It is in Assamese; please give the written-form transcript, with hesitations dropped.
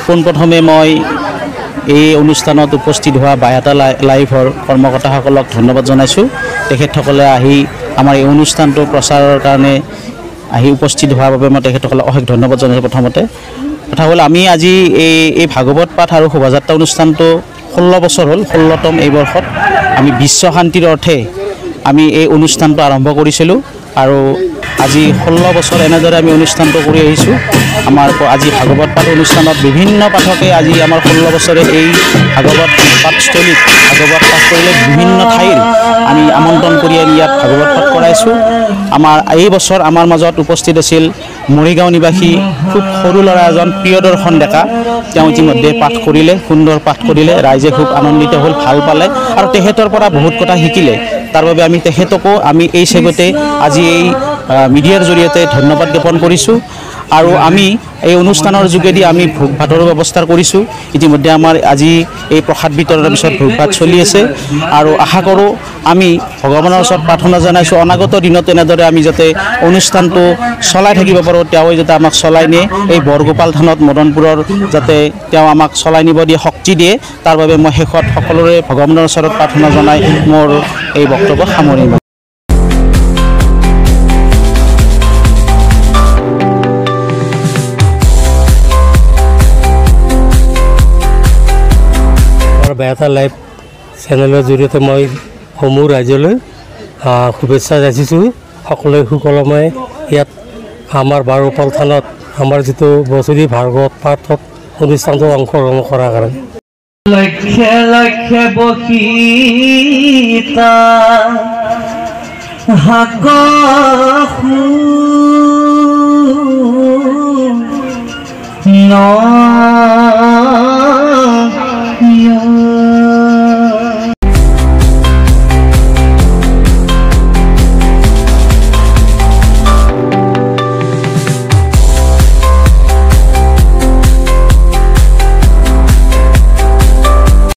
পোনপ্ৰথমে মই এই অনুষ্ঠানত উপস্থিত হোৱা বাইহাটা লাইভৰ কৰ্মকৰ্তাসকলক ধন্যবাদ জনাইছোঁ। তেখেতসকলে আহি আমাৰ এই অনুষ্ঠানটো প্ৰচাৰৰ কাৰণে আহি উপস্থিত হোৱাৰ বাবে মই তেখেতসকলক অশেষ ধন্যবাদ জনাইছোঁ। প্ৰথমতে কথা হ'ল আমি আজি এই ভাগৱত পাঠ আৰু শোভাযাত্ৰা অনুষ্ঠানটো 16 বছৰ হ'ল, 16তম এই বৰ্ষত আমি বিশ্ব শান্তিৰ অৰ্থে আমি এই অনুষ্ঠানটো আৰম্ভ কৰিছিলোঁ আৰু আজি 16 বছৰ এনেদৰে আমি অনুষ্ঠানটো কৰি আহিছোঁ। আমাৰ আজি ভাগৱত পাঠ অনুষ্ঠানত বিভিন্ন পাঠকে আজি আমাৰ 16 বছৰে এই ভাগৱত পাঠস্থলীত ভাগৱত পাঠ কৰিলে বিভিন্ন ঠাইৰ আমি আমন্ত্ৰণ কৰি আনি ইয়াত ভাগৱত পাঠ কৰাইছোঁ। আমাৰ এই বছৰ আমাৰ মাজত উপস্থিত আছিল মৰিগাঁও নিবাসী খুব সৰু ল'ৰা এজন প্ৰিয়দৰ্শন ডেকা। তেওঁ ইতিমধ্যে পাঠ কৰিলে, সুন্দৰ পাঠ কৰিলে, ৰাইজে খুব আনন্দিত হ'ল, ভাল পালে আৰু তেখেতৰ পৰা বহুত কথা শিকিলে। তাৰ বাবে আমি তেখেতকো আমি এই চেগতে আজি এই মিডিয়াৰ জৰিয়তে ধন্যবাদ জ্ঞাপন কৰিছোঁ। আৰু আমি এই অনুষ্ঠানৰ যোগেদি আমি ভোগ ভাতৰো ব্যৱস্থা কৰিছোঁ। ইতিমধ্যে আমাৰ আজি এই প্ৰসাদ বিতৰণৰ পিছত ভোগ ভাত চলি আছে আৰু আশা কৰোঁ আমি ভগৱানৰ ওচৰত প্ৰাৰ্থনা জনাইছোঁ অনাগত দিনত এনেদৰে আমি যাতে অনুষ্ঠানটো চলাই থাকিব পাৰোঁ, তেওঁৱে যাতে আমাক চলাই নিয়ে, এই বৰগোপাল থানত মদনপুৰৰ যাতে তেওঁ আমাক চলাই নিব দিয়ে, শক্তি দিয়ে। তাৰ বাবে মই শেষত সকলোৰে ভগৱানৰ ওচৰত প্ৰাৰ্থনা জনাই মোৰ এই বক্তব্য সামৰিম। বাইহাটা লাইভ চেনেলৰ জৰিয়তে মই সমূহ ৰাইজলৈ শুভেচ্ছা যাচিছোঁ। সকলোৱে সুকলমে ইয়াত আমাৰ বৰগোপাল থানত আমাৰ যিটো বছৰি ভাগৱত পাঠত অনুষ্ঠানটো অংশগ্ৰহণ কৰাৰ কাৰণে লক্ষ্যে লক্ষ্যে বসিতা হাক